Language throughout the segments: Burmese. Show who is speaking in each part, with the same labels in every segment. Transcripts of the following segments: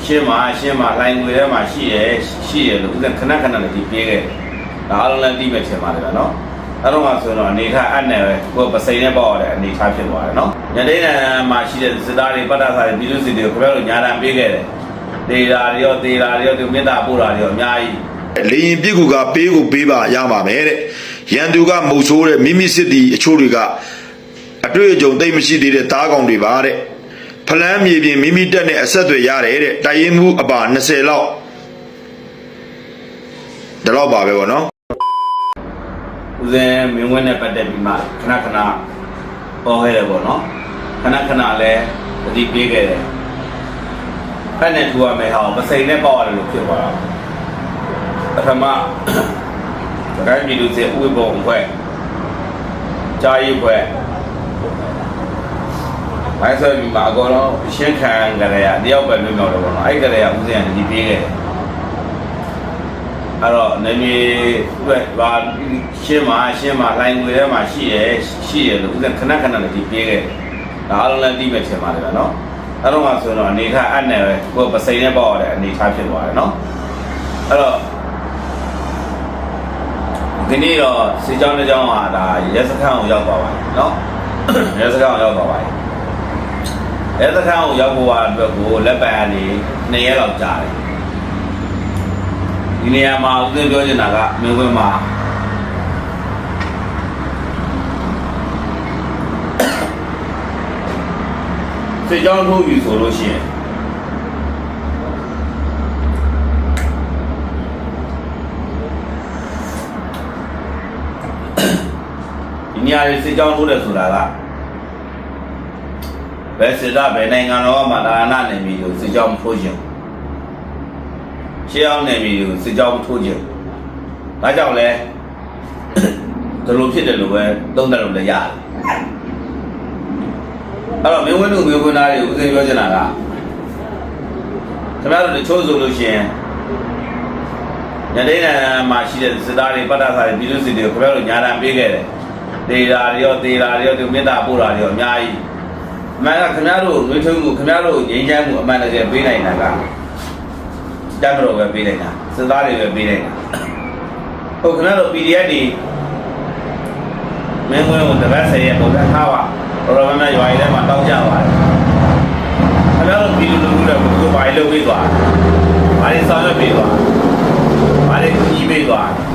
Speaker 1: shema line with them she look at Kanaka the all the deep no I don't want to know Nita and never go but say about it and the type of water no Yadena Mashi Sidari but as I do see the Yana bigger they are your to Medapura your Yai
Speaker 2: Lean Biguga Pigu Biba Yama Mere Yanduga Musore Mimi City Churiga Adrejo Damishi did a tag on the Vare Palam Mimi Dene Assetto Yare Daimu about Naselo The law Babe no
Speaker 1: Then we went up at the Bima Kanakana or Herebo no Kanakana le the bigger Panet who I may have but say never all look at Rama Rami do say we born where Jai where I saw Magono, Shankan Garea, the open window. I got a Uzi and the big. I don't know, Shema, line with them, she look at Kanaka and the big. All the demons, no? I don't want to know, Nita and never go but say about it and the type of water, no? Hello. Ginio, Sijon John, yes, account of no? Yes, account of As a town, Yaguan will go Lebani, near of Jai. Near Mount Dojanaga, Milwima. Say John who you solution. Near Say John who does that. Best is up and no man enemy you, the job for you. She on name you, the job for you. I don't let the look at the way, don't know the yard. Hello, me when you will not use the Yojanaga. Come out of the chosen solution. Yadena, my she is Sidari, but as I do see the Yana bigger. They are your to Medapura, your Yai. Maka Camaro, Ritu Camaro, Yamu, manager Bina, Damro were Bina, Sadari were Bina. Oh, Camaro Pediati, Mengo with the Vasa, Hawa, or Ramana, you are them and Dojawa. Camaro Pidu go by Loviva. I saw the Viva. I didn't eBay.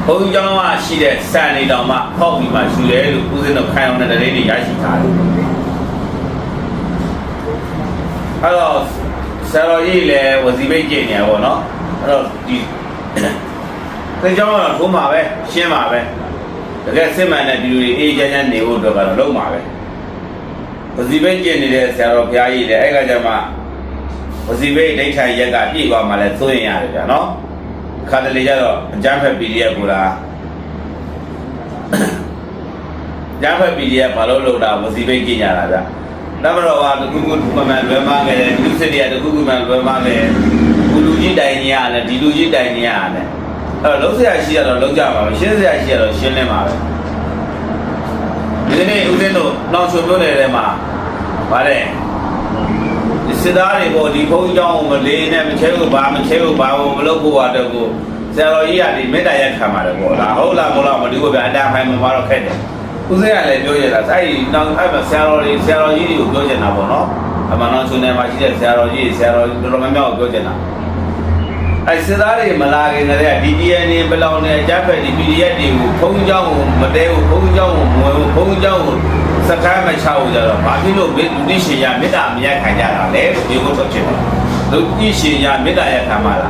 Speaker 1: Oh, young, she did Sandy Dama, Hobby, my shoe, who's in the crown and the lady Yashika. Hello, Sarah Yale was the Virginia or not? Hello, the John of Humabe, Shemabe, the guest him and the agent and the old of Lomabe. Was the Virginia, Sarah Piai, the Egajama, was the way they try Yaga, Eva Malatoya, no? Catalina, Jampa Pidia Pura Jampa Pidia Paloloda was the baking yada. Number of the Google Man Vermang, Lucidi at the Google Man Vermang, Uluji Diana, Diluji Diana. Losia she had a Lojama, she said she had a Shinema. The name Udeno, not so good at Emma. Pare. Sidari body, Pojong, Malay, Chego, Bam, Chego, Bam, Loco, Wadago, Saroya, the Medaya Camara, La Hola Mola, Madigo, and Dam Maroccan. Who's there? I know I'm a salary, Saroyi, Gojana, no? I'm not to name my Saroyi, Romano, Gojana. I said, I am Malaga, DDN, Belone, Japan, immediately, Pojong, Madeo, Pojong. Sakama Chowder, Martino, Nisha, Mida, Yakaya, you go to China. Nisha, Mida Kamala.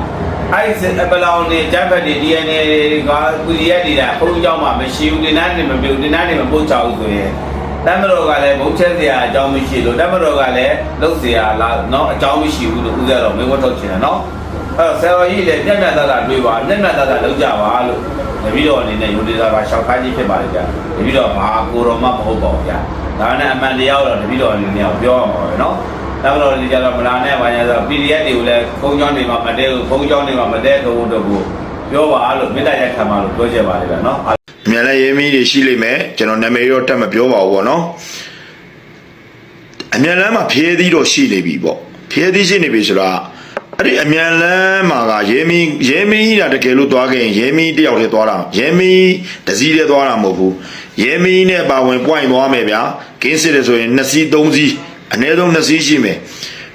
Speaker 1: I said, Abalone, Japanese DNA, Guyadi, Pujama, machine, the animal, building animal, boat out to it. Damarogale, Bochesia, John Michel, Damarogale, Lucia, no, John Michel, who are me what to China, no? Sarah, then another river, then another Lujava. The video in the Udida Shakani Pemaja, the video of Akuro Mapo, Dana Mandia, the video in the Bioma, no? Never the Jalamana, when the PDA will let Kojon Mamadeo, Kojon Mamadeo, Yova, Midaya Kamal, Gojeva, no? Mela Yemi, the Chile, General Namio Tamapio, no?
Speaker 2: အမြန်လမ်းမှာဖျဲသီးတော့ရှိနေပြီပေါ့ဖျဲသီးရှိနေပြီဆိုတာအဲ့ဒီအမြန်လမ်းမှာကရဲမင်းကြီးတာတကယ်လို့သွားခဲ့ရင်ရဲမင်းတယောက်တည်းသွားတာရဲမင်းတစည်းတည်းသွားတာမဟုတ်ဘူးရဲမင်းနဲ့ပါဝင် point သွားမယ်ဗျာကင်းစစ်တယ်ဆိုရင်2စီး3စီးအနည်းဆုံး2စီးရှိမယ်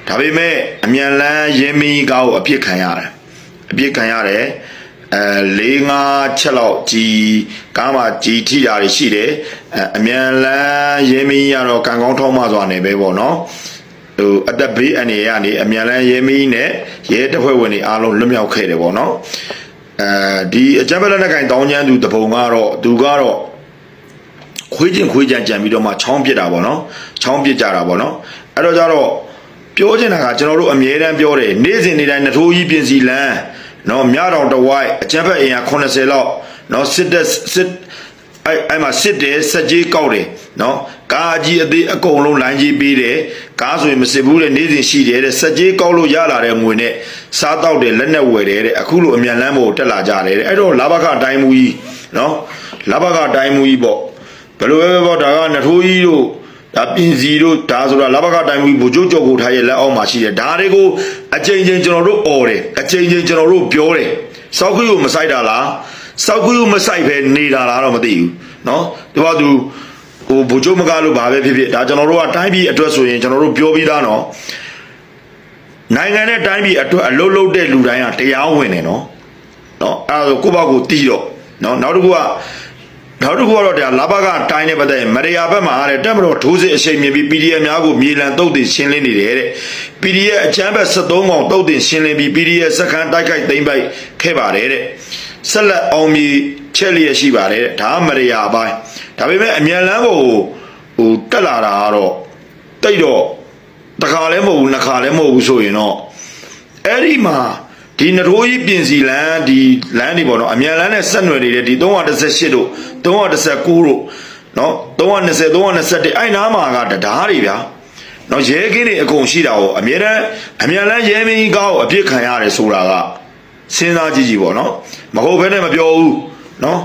Speaker 2: ဒါပေမဲ့အမြန်လမ်းရဲမင်းကားကိုအပြစ်ခံရတယ်4-5 ချက်လောက်ကြီးကားမှာကြီးထိတာတွေရှိတယ်အမြန်လမ်းရဲမင်းကြီးကတော့ကံကောင်းထောက်မှစွာနေပဲပေါ့နော်ဟိုအသက်ဘေးအနေရနေအမြန်လမ်းရဲမင်းကြီးနဲ့ရဲတပ်ဖွဲ့ဝင်တွေအားလုံးလွတ်မြောက်ခဲ့တယ်ပေါ့နော်ဒီအကြမ်းဖက်လက်နက်ကိုင်တောင်းကျမ်းသူတပုံကတော့သူကတော့ခွေးကြံကြံပြီးတော့မှချောင်းပစ်တာပေါ့နော်ချောင်းပစ်ကြတာပေါ့နော်အဲ့တော့ကြတော့ပြောချင်တာကကျွန်တော်တို့အမြဲတမ်းပြောတယ်နေ့စဉ်နေ့တိုင်းနထိုးကြီးပြင်စီလမ်းနော်မြတော်တဝိုက်အကြမ်းဖက်အင်အား80လောက်နော်စစ်အဲ့မှာစစ်တယ်စက်ကြီးကောက်တယ်နော်ကားကြီးအသေးအကုန်လုံးလိုင်းကြီးပေးတယ်ကားဆိုရင်မစစ်ဘူးတဲ့နေ့စဉ်ရှိတယ်တဲ့စက်ကြီးကောက်လို့ရလာတဲ့ငွေနဲ့စားတောက်တယ်လက်နဲ့ဝယ်တယ်တဲ့အခုလိုအမြန်လမ်းပေါ်တက်လာကြတယ်တဲ့အဲ့တော့လဘခတိုင်းမူကြီးနော်လဘခတိုင်းမူကြီးပေါ့ဘယ်လိုပဲပေါ့ဒါကနထိုးကြီးတို့ဒါပြင်စီတို့ဒါဆိုတာလဘကတိုင်းမူဘူကျိုးကြော်ကိုထားရဲ့လက်အောက်မှာရှိတယ်ဒါတွေကိုအချိန်ချင်းကျွန်တော်တို့អော်တယ်အချိန်ချင်းကျွန်တော်တို့ပြောတယ်စောက်ခွေးကိုမဆိုင်တာလားစောက်ခွေးကိုမဆိုင်ပဲနေတာလားတော့မသိဘူးเนาะဒီဘာသူဟိုဘူကျိုးမကားလို့ဘာပဲဖြစ်ဖြစ်ဒါကျွန်တော်တို့ကတိုင်းပြည်အတွက်ဆိုရင်ကျွန်တော်တို့ပြောပြီးသားเนาะနိုင်ငံနဲ့တိုင်းပြည်အတွက်အလုံးလုံးတဲ့လူတိုင်းကတရားဝင်တယ်เนาะအဲ့ဒါဆိုကိုယ့်ဘက်ကိုတီးတော့เนาะနောက်တစ်ခုကတော့ဒါလဘကတိုင်းနဲ့ပတ်သက်ရင်မရယာဘက်မှာတဲ့တက်မတော်ဒိုးစစ်အရှိန်မြင်ပြီး PDF များကိုမြေလံတုတ်တင်ရှင်းလင်းနေတယ်တဲ့ PDF အချမ်းဘက်73កောင်တုတ်တင်ရှင်းလင်းပြီး PDF စခန်းတိုက်ခိုက်သိမ်းပိုက်ခဲ့ပါတယ်တဲ့ဆက်လက်အောင်မြေချက်လျက်ရှိပါတယ်တဲ့ဒါမရယာပိုင်းဒါပေမဲ့အမြန်လမ်းကိုဟိုတက်လာတာကတော့တိတ်တော့တစ်ခါလည်းမဟုတ်ဘူးနှစ်ခါလည်းမဟုတ်ဘူးဆိုရင်တော့အဲ့ဒီမှာဒီနထိုးကြီးပြင်စီလမ်းဒီလမ်းတွေပေါ့နော်အမြန်လမ်းနဲ့ဆက်နွယ်နေတဲ့ဒီ318တို့319တို့နော်320 321အဲ့နားမှာကတရားတွေဗျာနော်ရဲကင်းတွေအကုန်ရှိတာကိုအမြန်လမ်းရဲမင်းကြီးကားကိုအပြစ်ခံရတယ်ဆိုတာကစဉ်းစားကြည့်ပေါ့နော်မဟုတ်ဘဲနဲ့မပြောဘူးနော်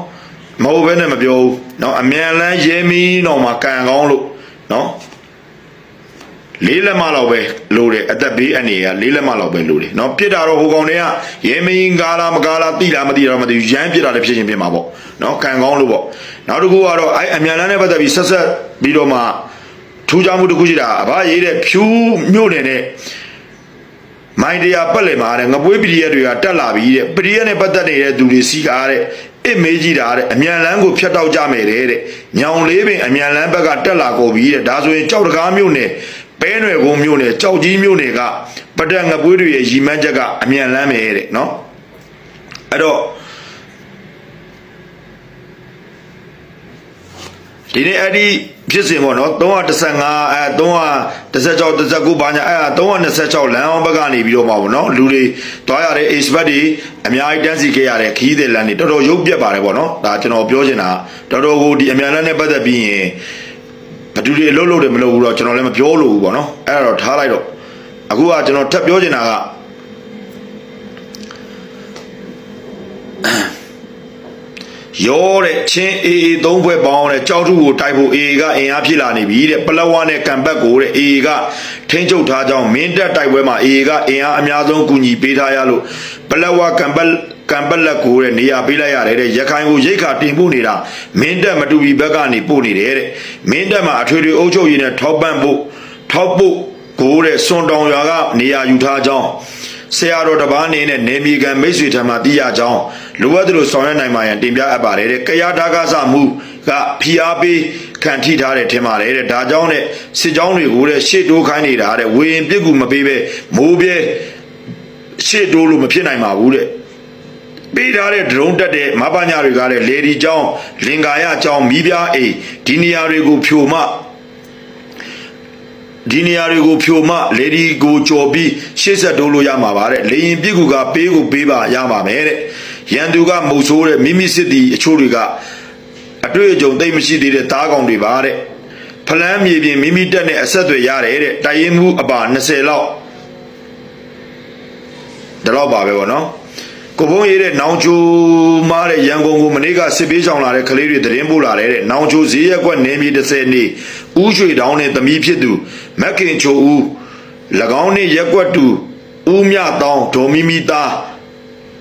Speaker 2: မဟုတ်ဘဲနဲ့မပြောဘူးနော်အမြန်လမ်းရဲမင်းတော်မှာကံကောင်းလို့နော်4 လက်မလောက်ပဲလိုတယ်အသက်ဘေးအနေက4 လက်မလောက်ပဲလိုတယ်เนาะပြစ်တာတော့ဟိုကောင်တွေကရဲမင်းကားလားမကားလားတိလားမတိတော့မသိဘူးရမ်းပြစ်တာလည်းဖြစ်ချင်းဖြစ်မှာပေါ့เนาะခံကောင်းလို့ပေါ့နောက်တစ်ခုကတော့အဲ့အမြန်လမ်းနဲ့ပတ်သက်ပြီးဆက်ပြီးတော့မှထူးခြားမှုတစ်ခုရှိတာအဘရေးတဲ့ဖြူးမြို့နယ်နဲ့မိုင်းတရားပတ်လည်မှာတဲ့ငပွေးပရိယတ်တွေကတက်လာပြီးတဲ့ပရိယတ်နဲ့ပတ်သက်နေတဲ့သူတွေစီကားတဲ့အစ်မေးကြည့်တာတဲ့အမြန်လမ်းကိုဖြတ်တောက်ကြမယ်တဲ့ညောင်လေးပင်အမြန်လမ်းဘက်ကတက်လာကုန်ပြီးတဲ့ဒါဆိုရင်ကြောက်တကားမြို့နယ်ပဲနွယ်ကုန်းမြို့နယ်ကြောက်ကြီးမြို့နယ်ကပဒတ်ငပွေးတွေရဲ့ရီမန်းချက်ကအမြန်လမ်းပဲတဲ့နော်အဲ့တော့ဒီနေ့အဲ့ဒီဖြစ်စဉ်ပေါ့နော်315 316 19ဘာညာအဲ့326လမ်းအောင်ဘက်ကနေပြီးတော့မှာပေါ့နော်လူတွေတွားရတဲ့ expert တွေအများကြီးတန်းစီခဲ့ရတဲ့ခီးတဲ့လမ်းတွေတော်တော်ရုပ်ပြက်ပါတယ်ပေါ့နော်ဒါကျွန်တော်ပြောချင်တာတော်တော်ကိုဒီအမြန်လမ်းနဲ့ပတ်သက်ပြီးရင်ဘယ်သူတွေအလုပ်လုပ်တယ်မလုပ်ဘူးတော့ကျွန်တော်လည်းမပြောလို့ဘူးပေါ့နော်အဲ့ဒါတော့ထားလိုက်တော့အခုကကျွန်တော်ထပ်ပြောချင်တာကရောတဲ့ချင်းအေအေ3ဖွဲ့ပေါင်းတဲ့ကြောက်ထုကိုတိုက်ဖို့အေအေကအင်အားဖြစ်လာနေပြီတဲ့ပလက်ဝနဲ့ကံဘက်ကိုတဲ့အေအေကထိန်းချုပ်ထားကြောင်းမင်းတက်တိုက်ပွဲမှာအေအေကအင်အားအများဆုံးကူညီပေးထားရလို့ပလက်ဝကံဘက်လက်ကိုတဲ့နေရာပေးလိုက်ရတယ်တဲ့ရခိုင်ကိုရိတ်ခါတင်ပို့နေတာမင်းတက်မတူပြီးဘက်ကနေပို့နေတယ်တဲ့မင်းတက်မှာအထွေထွေအုပ်ချုပ်ရေးနဲ့ထောက်ပို့ကိုတဲ့စွန်တောင်ရွာကနေရာယူထားကြောင်းဆရာတော်တပားနေနဲ့နေမီကံမိတ်ဆွေထံမှသိရကြောင်းလိုအပ်သလိုဆောင်ရွက်နိုင်မှရန်တင်ပြအပ်ပါတယ်တဲ့ကရဒါကစမှုကဖိအားပေးခံထိထားတယ်ထင်ပါတယ်တဲ့ဒါကြောင့်တဲ့စစ်ကြောင်းတွေကိုတဲ့ရှေ့တိုးခိုင်းနေတာတဲ့ဝေရင်ပြစ်ကူမပေးပဲမိုးပြဲရှေ့တိုးလို့မဖြစ်နိုင်ပါဘူးတဲ့ပေးထားတဲ့ဒရုန်းတက်တဲ့မပညာတွေကတဲ့လေဒီကြောင်းလင်္ကာရကြောင်းမိပြားအိမ်ဒီနေရာတွေကိုဖြိုမှလေဒီကိုကြော်ပြီးရှေ့ဆက်တိုးလို့ရမှာပါတဲ့လေရင်ပြစ်ကူကပေးပါရမှာမယ်တဲ့ရန်သူကမုတ်ဆိုးတဲ့မိမိစစ်တီအချို့တွေကအတွေ့အကြုံသိမ့်မရှိသေးတဲ့သားကောင်တွေပါတဲ့ဖလန်းမြေပြင်မိမိတက်နဲ့အဆက်တွေရတယ်တဲ့တိုင်ရင်မှုအပါ20လောက်ဒါတော့ပါပဲဗောနော် ကိုဘုံရေးတဲ့နောင်ချိုမားတဲ့ရန်ကုန်ကိုမနေ့ကစစ်ပေးဆောင်လာတဲ့ကလေးတွေသတင်းပို့လာတဲ့နောင်ချိုဈေးရက်ကွက်နေမြေ30နေဦးရွှေတောင်းနဲ့သမီးဖြစ်သူမက်ကင်ချိုဦး၎င်းနဲ့ရက်ကွက်တူဦးမြတောင်းဒေါ်မီမီသား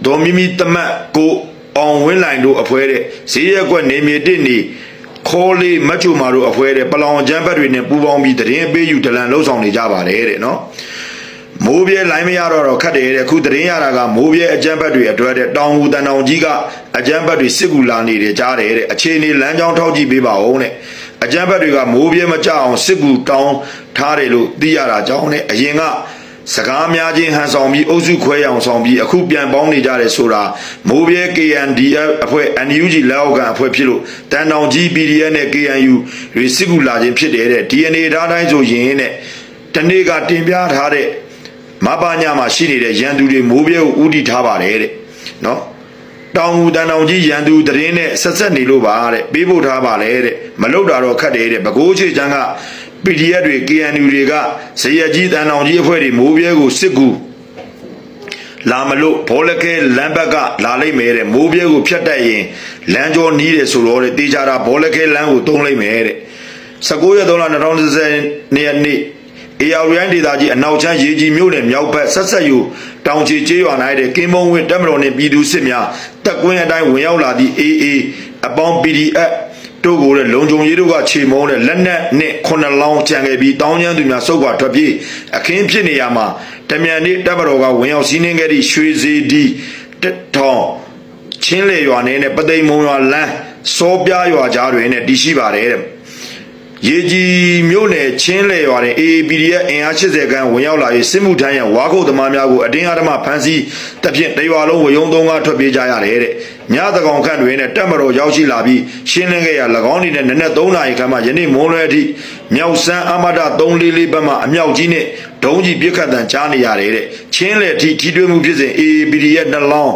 Speaker 2: ဒေါ်မီမီတမတ်ကိုအောင်ဝင်းလိုင်တို့အဖွဲတဲ့ဈေးရက်ကွက်နေမြေ1နေခေါ်လေးမတ်ချိုမာတို့အဖွဲတဲ့ပလောင်ကျန်းဘက်တွေနဲ့ပူးပေါင်းပြီးသတင်းပေးယူဒလန်လှုပ်ဆောင်နေကြပါတယ်တဲ့နော်မိုးပြဲလိုင်းမရတော့ခတ်တယ်တဲ့ခုသတင်းရတာကမိုးပြဲအကျန်းဘက်တွေအတွက်တဲ့တောင်ဟူတန်တောင်ကြီးကအကျန်းဘက်တွေစစ်ကူလာနေတယ်ကြားတယ်တဲ့အခြေအနေလမ်းကြောင်းထောက်ကြည့်ပေးပါဦးတဲ့အကျန်းဘက်တွေကမိုးပြဲမကြအောင်စစ်ကူတောင်းထားတယ်လို့သိရတာကြောင့်နဲ့အရင်ကစကားများချင်းဟန်ဆောင်ပြီးအုပ်စုခွဲရောင်ဆောင်ပြီးအခုပြန်ပေါင်းနေကြတယ်ဆိုတာမိုးပြဲ KNDF အဖွဲ့ NUG လက်အောက်ခံအဖွဲ့ဖြစ်လို့တန်တောင်ကြီး PDF နဲ့ KNU တွေစစ်ကူလာခြင်းဖြစ်တယ်တဲ့ DNA ဓာတ်တိုင်းဆိုရင်တဲ့တနေ့ကတင်ပြထားတဲ့မပညာမှာရှိနေတဲ့ရန်သူတွေမိုးပြဲကိုဥတီထားပါတယ်တဲ့နော်တောင်ဟူတန်တောင်ကြီးရန်သူတရင်နဲ့ဆက်နေလို့ပါတဲ့ပေးဖို့ထားပါလေတဲ့မလုတာတော့ခတ်တယ်တဲ့ပဲခူးချေချမ်းက PDF တွေ KNU တွေကဇရက်ကြီးတန်တောင်ကြီးအဖွဲ့တွေမိုးပြဲကိုစစ်ကူလာမလို့ဘောလခဲလမ်းဘက်ကလာလိုက်မယ်တဲ့မိုးပြဲကိုဖြတ်တက်ရင်လမ်းကျော်နီးတယ်ဆိုတော့တဲ့တေချာတာဘောလခဲလမ်းကိုတုံးလိုက်မယ်တဲ့19ရက်3လ2020နေ့နေ့အေယာရိုင်းဒေသကြီးအနောက်ချမ်းရေကြီးမြို့နယ်မြောက်ဘက်ဆက်ဆက်ယူတောင်ချီကျေးရွာ၌တဲ့ကင်းမုံဝင်းတပ်မတော်နှင့်ပြည်သူစစ်များတပ်ကွင်းအတိုင်းဝင်ရောက်လာသည့် AA အပေါင်း PDF တို့ကိုလည်းလုံခြုံရေးတို့ကခြေမုံးတဲ့လက်နက်နဲ့9လောင်းချန်ခဲ့ပြီးတောင်းကျမ်းသူများစုပ်ကွာထွက်ပြေးအခင်းဖြစ်နေရမှာတမြန်နေ့တပ်မတော်ကဝင်ရောက်စီးနင်းခဲ့သည့်ရွှေစီဒီထောင်ချင်းလေရွာနဲ့ပသိမ်မုံရွာလမ်းစောပြရွာကြားတွင်နဲ့တည်ရှိပါတယ်တဲ့ရေကြီးမြို့နယ်ချင်းလေရွာတွင် AAPDF အင်အား80ခန်းဝင်ရောက်လာ၍စစ်မှုထမ်းရန်ဝါခုတ်သမားများကိုအတင်းအဓမ္မဖမ်းဆီးတပ်ဖြင့်တရွာလုံးဝယုံသုံးကားထွက်ပြေးကြရတယ်တဲ့ညသကောင်ခန့်တွင်နဲ့တပ်မတော်ရောက်ရှိလာပြီးရှင်းလင်းခဲ့ရ၎င်းနေတဲ့နနက်3နာရီခန့်မှယနေ့မွန်းလွဲအထိမြောက်စမ်းအမဒ344ဘက်မှအမြောက်ကြီးနဲ့ဒုံးကြီးပြစ်ခတ်တံကြားနေရတယ်တဲ့ချင်းလေထိတွေ့မှုဖြစ်စဉ် AAPDF နှလောင်း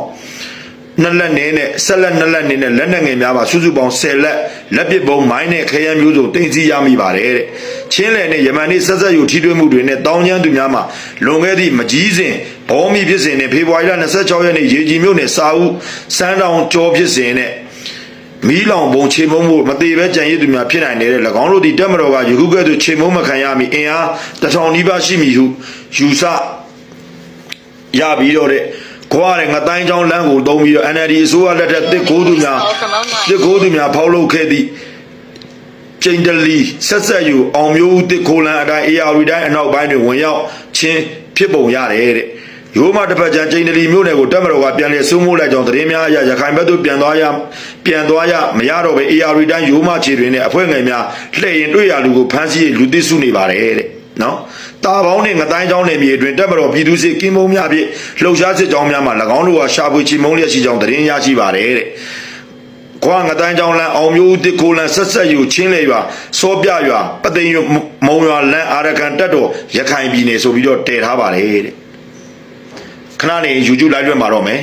Speaker 2: နှစ်လက်နေနဲ့ဆက်လက်နှစ်လက်နေနဲ့လက်နက်ငယ်များပါစုစုပေါင်း10လက်ပစ်ပုံးမိုင်းနဲ့ခရမ်းမျိုးစုံတင်စီရမိပါတယ်တဲ့ချင်းလယ်နဲ့ယမန်နေ့ဆက်ဆက်ယူထိတွေ့မှုတွေနဲ့တောင်းကျမ်းသူများမှာလွန်ခဲ့သည့်မကြီးစဉ်ဘောမီဖြစ်စဉ်နဲ့ဖေဖော်ဝါရီလ26ရက်နေ့ရေကြီးမြို့နယ်စာဦးစမ်းတောင်ကျော်ဖြစ်စဉ်နဲ့မီးလောင်ပုံခြေမုံမှုမသေးပဲကြံရည်သူများဖြစ်နိုင်တဲ့၎င်းတို့ဒီတက်မတော်ကယခုကဲ့သို့ခြေမုံမခံရမီအင်အား1000နီးပါးရှိမည်ဟုယူဆရပြီးတော့တဲ့ခွာတဲ့ငတိုင်းချောင်းလမ်းကိုတုံးပြီးတော့ NLD အစိုးရလက်ထက်တစ်ကိုးသူများဖောက်လုပ်ခဲ့သည့်ကျိန်တလီဆက်ဆက်ယူအောင်မျိုးဦးတစ်ခိုလန်အတိုင်း AR တိုင်းအနောက်ပိုင်းတွင်ဝင်ရောက်ချင်းဖြစ်ပုံရတယ်တဲ့ရိုးမတစ်ဖက်ကျန်ကျိန်တလီမြို့နယ်ကိုတပ်မတော်ကပြန်လည်စိုးမိုးလိုက်ကြောင်းသတင်းများအရရခိုင်ဘက်သို့ပြန်သွားရမရတော့ပဲ AR တိုင်းရိုးမခြေတွင်နဲ့အဖွဲ့ငယ်များလှည့်ရင်တွေ့ရလူကိုဖမ်းဆီးလူသစ်စုနေပါတယ်တဲ့နော်တာပေါင်းနဲ့ငတိုင်းချောင်းနယ်မြေအတွင်းတပ်မတော်ပြည်သူစစ်ကင်းမုံများဖြင့်လှုပ်ရှားစစ်ကြောင်းများမှာ၎င်းတို့ကရှာဖွေချီမုံလျက်ရှိကြောင်းသတင်းရရှိပါတယ်တဲ့ခွာငတိုင်းချောင်းလမ်းအောင်မျိုးတစ်ခိုလန်ဆက်ဆက်ယူချင်းလေရွာစောပြရွာပသိမ်မုံရွာလမ်းအာရကန်တက်တော်ရခိုင်ပြည်နယ်ဆိုပြီးတော့တည်ထားပါတယ်တဲ့ခဏနေ YouTube live လွှင့်ပါတော့မယ်